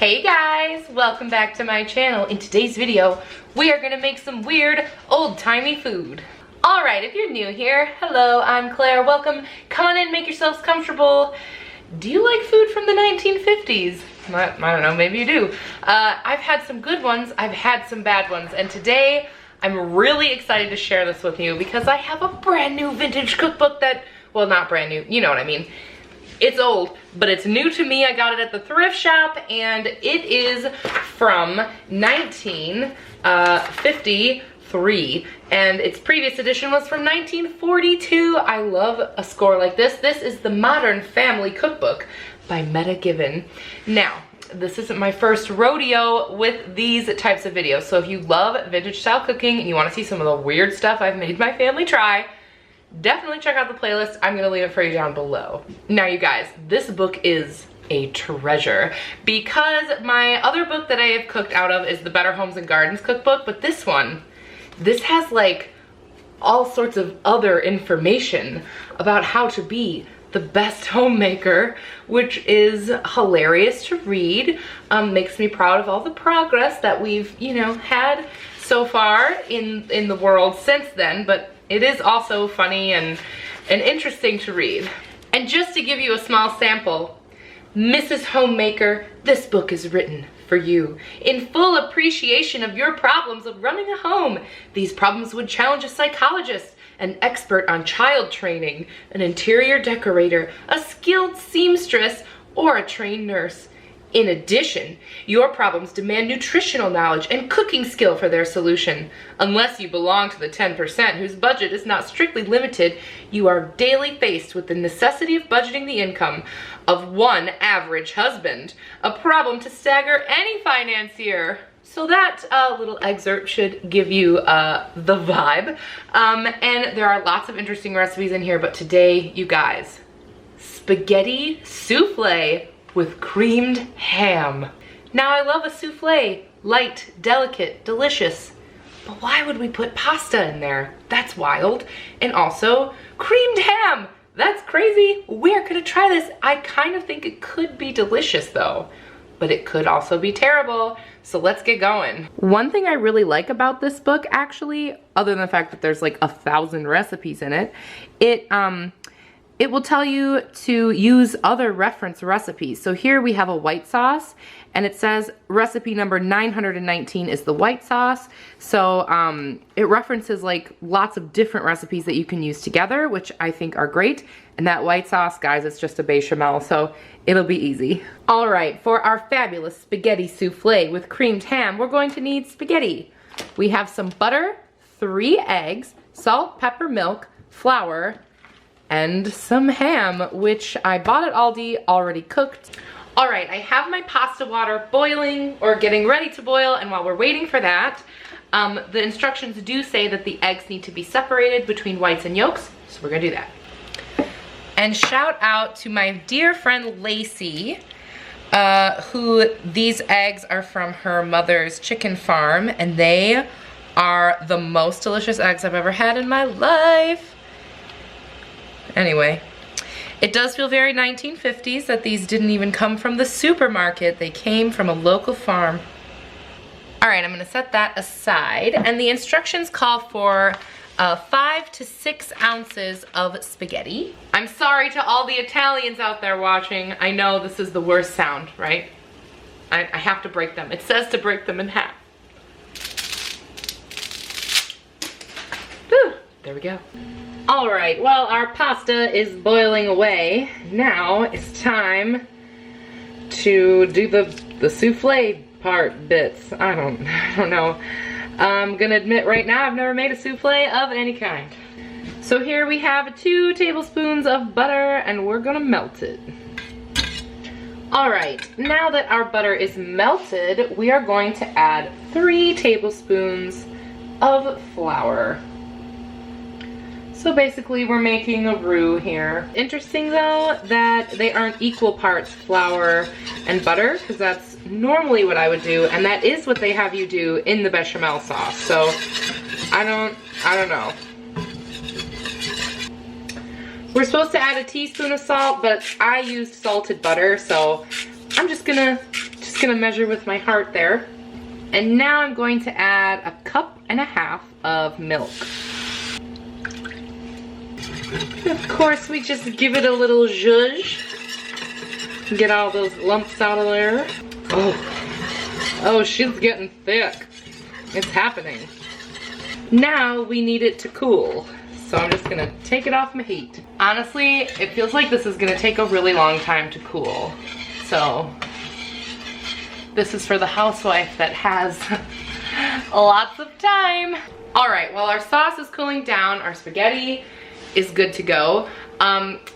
Hey guys, welcome back to my channel. In today's video, we are gonna make some weird, old-timey food. All right, if you're new here, hello, I'm Claire, welcome. Come on in, make yourselves comfortable. Do you like food from the 1950s? I don't know, maybe you do. I've had some good ones, I've had some bad ones, and today I'm really excited to share this with you because I have a brand new vintage cookbook that, well, not brand new, you know what I mean. It's old, but it's new to me. I got it at the thrift shop, and it is from 1953, and its previous edition was from 1942. I love a score like this. This is the Modern Family Cookbook by Meta Given. Now, this isn't my first rodeo with these types of videos, so if you love vintage style cooking and you want to see some of the weird stuff I've made my family try, definitely check out the playlist. I'm gonna leave it for you down below. Now you guys, this book is a treasure because my other book that I have cooked out of is the Better Homes and Gardens cookbook, but this has like all sorts of other information about how to be the best homemaker, which is hilarious to read. Makes me proud of all the progress that we've, you know, had so far in the world since then, but it is also funny and interesting to read. And just to give you a small sample, Mrs. Homemaker, this book is written for you. In full appreciation of your problems of running a home. These problems would challenge a psychologist, an expert on child training, an interior decorator, a skilled seamstress, or a trained nurse. In addition, your problems demand nutritional knowledge and cooking skill for their solution. Unless you belong to the 10% whose budget is not strictly limited, you are daily faced with the necessity of budgeting the income of one average husband, a problem to stagger any financier. So that little excerpt should give you the vibe. And there are lots of interesting recipes in here, but today, you guys, spaghetti souffle with creamed ham. Now I love a souffle, light, delicate, delicious, but why would we put pasta in there? That's wild. And also creamed ham, that's crazy. We're gonna try this. I kind of think it could be delicious though, but it could also be terrible. So let's get going. One thing I really like about this book actually, other than the fact that there's like 1,000 recipes in it, it will tell you to use other reference recipes. So here we have a white sauce, and it says recipe number 919 is the white sauce. So it references like lots of different recipes that you can use together, which I think are great. And that white sauce, guys, it's just a bechamel, so it'll be easy. All right, for our fabulous spaghetti souffle with creamed ham, we're going to need spaghetti. We have some butter, 3 eggs, salt, pepper, milk, flour, and some ham, which I bought at Aldi already cooked. All right, I have my pasta water boiling or getting ready to boil, and while we're waiting for that, the instructions do say that the eggs need to be separated between whites and yolks, so we're gonna do that. And shout out to my dear friend Lacey, who these eggs are from her mother's chicken farm, and they are the most delicious eggs I've ever had in my life. Anyway, it does feel very 1950s that these didn't even come from the supermarket. They came from a local farm. All right, I'm gonna set that aside. And the instructions call for 5 to 6 ounces of spaghetti. I'm sorry to all the Italians out there watching. I know this is the worst sound, right? I have to break them. It says to break them in half. Whew, there we go. All right, well, our pasta is boiling away. Now it's time to do the souffle bits. I don't know. I'm gonna admit right now I've never made a souffle of any kind. So here we have 2 tablespoons of butter, and we're gonna melt it. All right, now that our butter is melted, we are going to add 3 tablespoons of flour. So basically we're making a roux here. Interesting though that they aren't equal parts flour and butter, because that's normally what I would do, and that is what they have you do in the bechamel sauce. So I don't know. We're supposed to add a teaspoon of salt, but I used salted butter, so I'm just gonna gonna measure with my heart there. And now I'm going to add 1.5 cups of milk. Of course, we just give it a little zhuzh. Get all those lumps out of there. Oh, she's getting thick. It's happening. Now we need it to cool. So I'm just gonna take it off my heat. Honestly, it feels like this is gonna take a really long time to cool. So this is for the housewife that has lots of time. All right, while our sauce is cooling down, our spaghetti is good to go.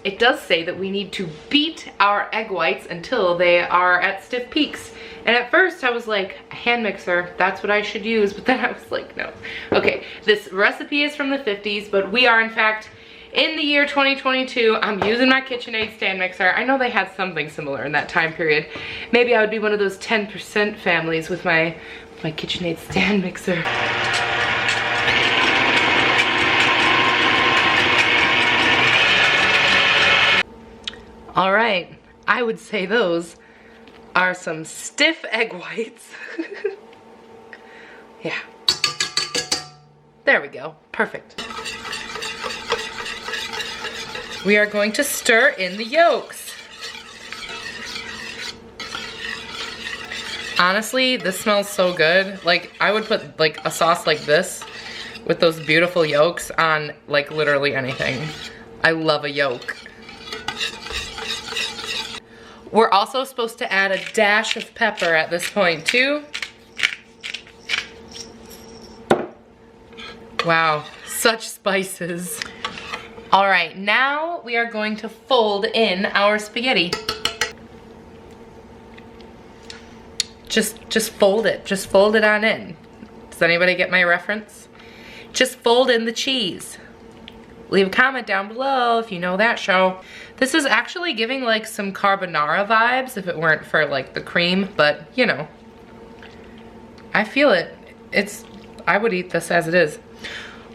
It does say that we need to beat our egg whites until they are at stiff peaks. And at first I was like, a hand mixer, that's what I should use. But then I was like, no. Okay, this recipe is from the 50s, but we are in fact in the year 2022. I'm using my KitchenAid stand mixer. I know they had something similar in that time period. Maybe I would be one of those 10% families with my KitchenAid stand mixer. All right, I would say those are some stiff egg whites. Yeah. There we go, perfect. We are going to stir in the yolks. Honestly, this smells so good. Like, I would put like a sauce like this with those beautiful yolks on like literally anything. I love a yolk. We're also supposed to add a dash of pepper at this point too. Wow, such spices. All right, now we are going to fold in our spaghetti. Just fold it on in. Does anybody get my reference? Just fold in the cheese. Leave a comment down below if you know that show. This is actually giving like some carbonara vibes if it weren't for like the cream, but you know, I feel it. I would eat this as it is.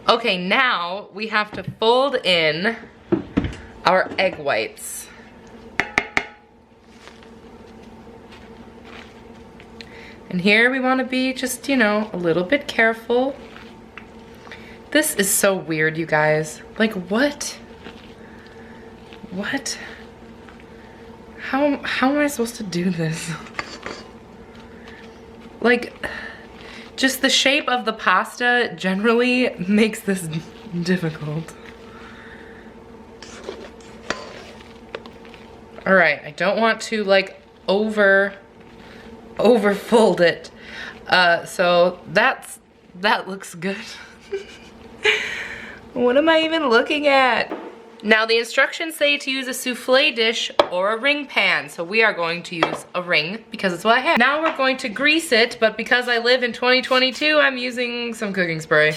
Okay, now we have to fold in our egg whites. And here we want to be just, you know, a little bit careful. This is so weird, you guys. Like, what? What? How am I supposed to do this? Like, just the shape of the pasta generally makes this difficult. All right, I don't want to like overfold it. So that looks good. What am I even looking at? Now the instructions say to use a souffle dish or a ring pan, so we are going to use a ring because it's what I have. Now we're going to grease it, but because I live in 2022, I'm using some cooking spray.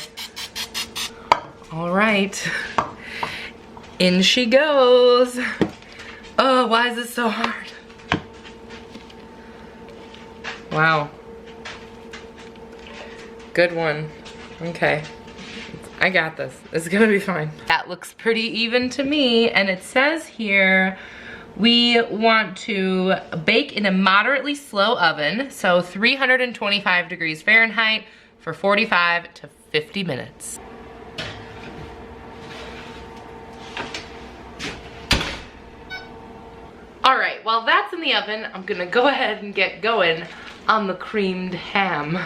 All right, in she goes. Oh, why is this so hard? Wow. Good one. Okay. I got this. It's gonna be fine. That looks pretty even to me, and it says here we want to bake in a moderately slow oven, so 325 degrees Fahrenheit for 45 to 50 minutes. All right, while that's in the oven, I'm gonna go ahead and get going on the creamed ham.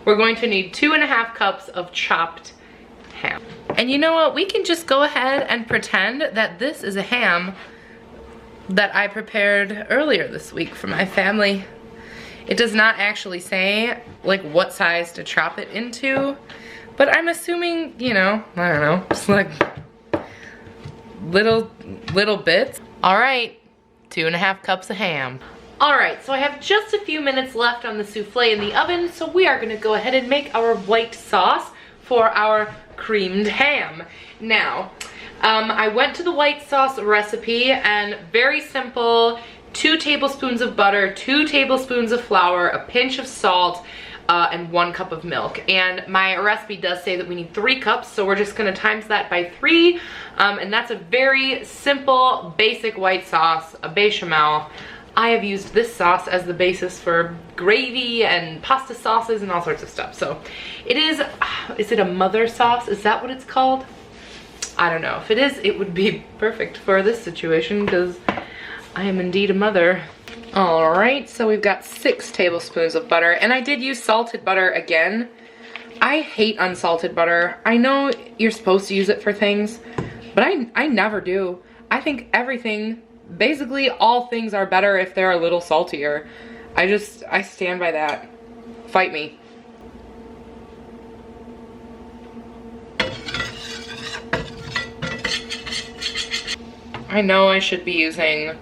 We're going to need 2.5 cups of chopped ham. And you know what? We can just go ahead and pretend that this is a ham that I prepared earlier this week for my family. It does not actually say like what size to chop it into, but I'm assuming, you know, I don't know, just like little bits. All right, 2.5 cups of ham. All right, so I have just a few minutes left on the souffle in the oven, so we are gonna go ahead and make our white sauce for our creamed ham. Now, I went to the white sauce recipe, and very simple, 2 tablespoons of butter, 2 tablespoons of flour, a pinch of salt, and 1 cup of milk. And my recipe does say that we need 3 cups, so we're just gonna times that by 3. And that's a very simple, basic white sauce, a bechamel. I have used this sauce as the basis for gravy and pasta sauces and all sorts of stuff. So it is it a mother sauce? Is that what it's called? I don't know. If it is, it would be perfect for this situation because I am indeed a mother. All right, so we've got 6 tablespoons of butter, and I did use salted butter again. I hate unsalted butter. I know you're supposed to use it for things, but I never do. I think everything, basically all things are better if they're a little saltier. I stand by that. Fight me. I know I should be using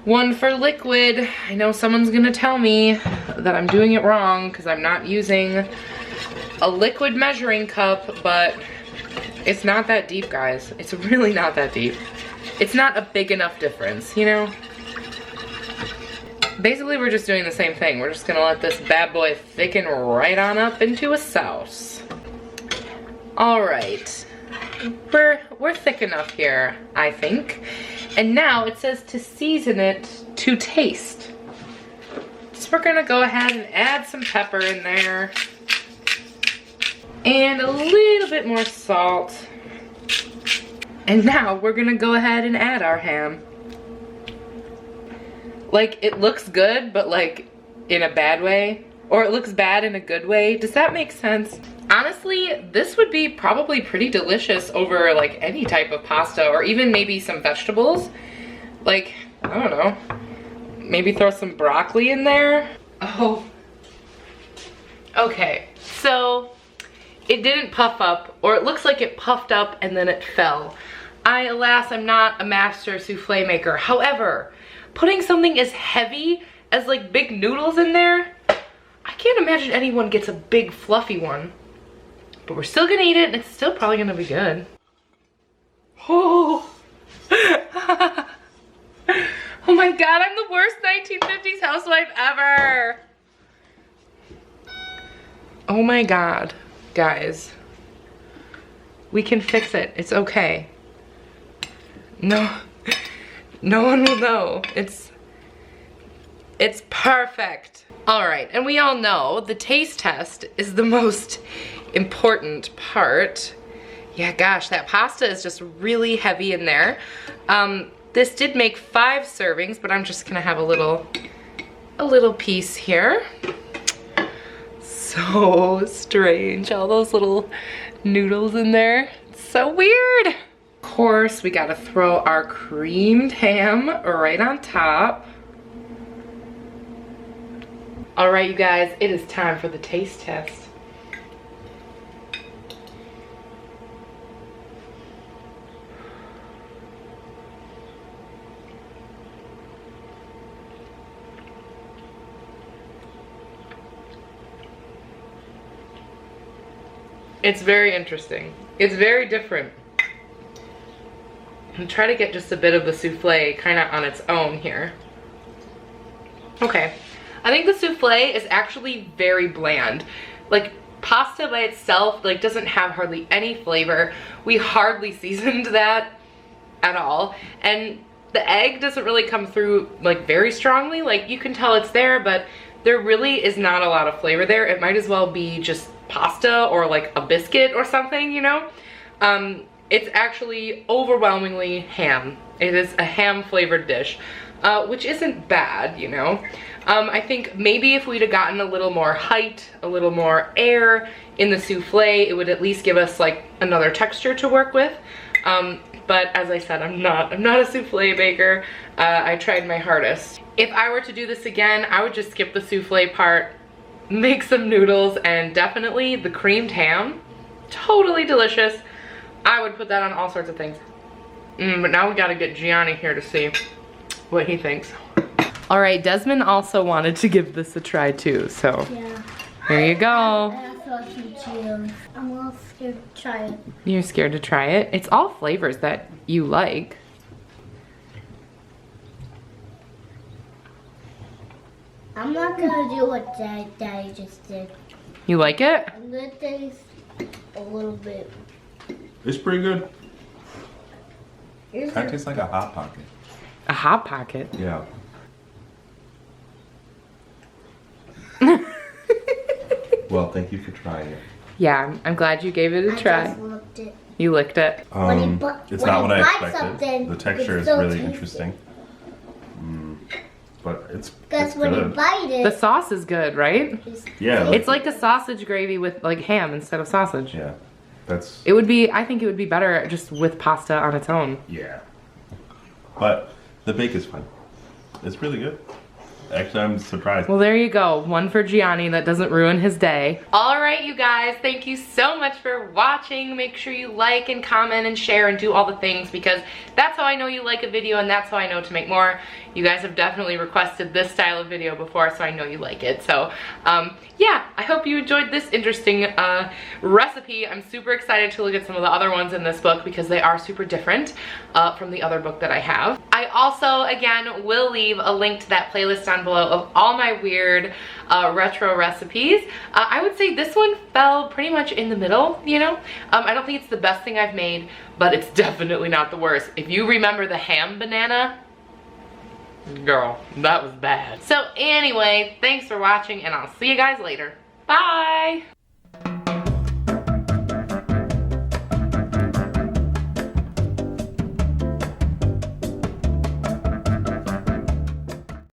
one for liquid. I know someone's gonna tell me that I'm doing it wrong because I'm not using a liquid measuring cup, but it's not that deep, guys. It's really not that deep. It's not a big enough difference, you know? Basically, we're just doing the same thing. We're just gonna let this bad boy thicken right on up into a sauce. All right, we're thick enough here, I think. And now it says to season it to taste. So we're gonna go ahead and add some pepper in there. And a little bit more salt. And now we're gonna go ahead and add our ham. Like, it looks good, but like in a bad way. Or it looks bad in a good way. Does that make sense? Honestly, this would be probably pretty delicious over like any type of pasta or even maybe some vegetables. Like, I don't know. Maybe throw some broccoli in there. Oh. Okay, so it didn't puff up, or it looks like it puffed up and then it fell. Alas, I'm not a master souffle maker. However, putting something as heavy as like big noodles in there, I can't imagine anyone gets a big fluffy one. But we're still gonna eat it and it's still probably gonna be good. Oh. Oh my God, I'm the worst 1950s housewife ever. Oh my God, guys. We can fix it, it's okay. No one will know. It's perfect. All right, and we all know the taste test is the most important part. Yeah, gosh, that pasta is just really heavy in there. This did make 5 servings, but I'm just gonna have a little piece here. So strange, all those little noodles in there. It's so weird. Of course, we gotta throw our creamed ham right on top. All right, you guys, it is time for the taste test. It's very interesting. It's very different. I'm trying to get just a bit of the souffle kind of on its own here. Okay, I think the souffle is actually very bland. Like, pasta by itself like doesn't have hardly any flavor. We hardly seasoned that at all. And the egg doesn't really come through like very strongly. Like, you can tell it's there, but there really is not a lot of flavor there. It might as well be just pasta or like a biscuit or something, you know? It's actually overwhelmingly ham. It is a ham flavored dish, which isn't bad, you know? I think maybe if we'd have gotten a little more height, a little more air in the souffle, it would at least give us like another texture to work with. But as I said, I'm not a souffle baker. I tried my hardest. If I were to do this again, I would just skip the souffle part, make some noodles, and definitely the creamed ham. Totally delicious. I would put that on all sorts of things. But now we gotta get Gianni here to see what he thinks. All right, Desmond also wanted to give this a try too, so yeah. Here you go. I'm a little scared to try it. You're scared to try it? It's all flavors that you like. I'm not gonna do what Daddy just did. You like it? I'm gonna taste a little bit. It's pretty good. Kind of tastes like a Hot Pocket. A Hot Pocket? Yeah. Well, thank you for trying it. Yeah, I'm glad you gave it a I try. just looked it. You licked it. It's when not you what I bite expected. something, The texture it's is so really tasty. interesting. But it's Because when you good. bite it, The sauce is good, right? Yeah. It's like a sausage gravy with like ham instead of sausage. Yeah. That's. It would be, I think it would be better just with pasta on its own. Yeah. But the bake is fine. It's really good. Actually, I'm surprised. Well, there you go. One for Gianni that doesn't ruin his day. All right, you guys, thank you so much for watching. Make sure you like and comment and share and do all the things because that's how I know you like a video and that's how I know to make more. You guys have definitely requested this style of video before, so I know you like it. So, yeah, I hope you enjoyed this interesting recipe. I'm super excited to look at some of the other ones in this book because they are super different from the other book that I have. I also, again, will leave a link to that playlist down below of all my weird retro recipes. I would say this one fell pretty much in the middle, you know? I don't think it's the best thing I've made, but it's definitely not the worst. If you remember the ham banana, girl, that was bad. So anyway, thanks for watching and I'll see you guys later. Bye!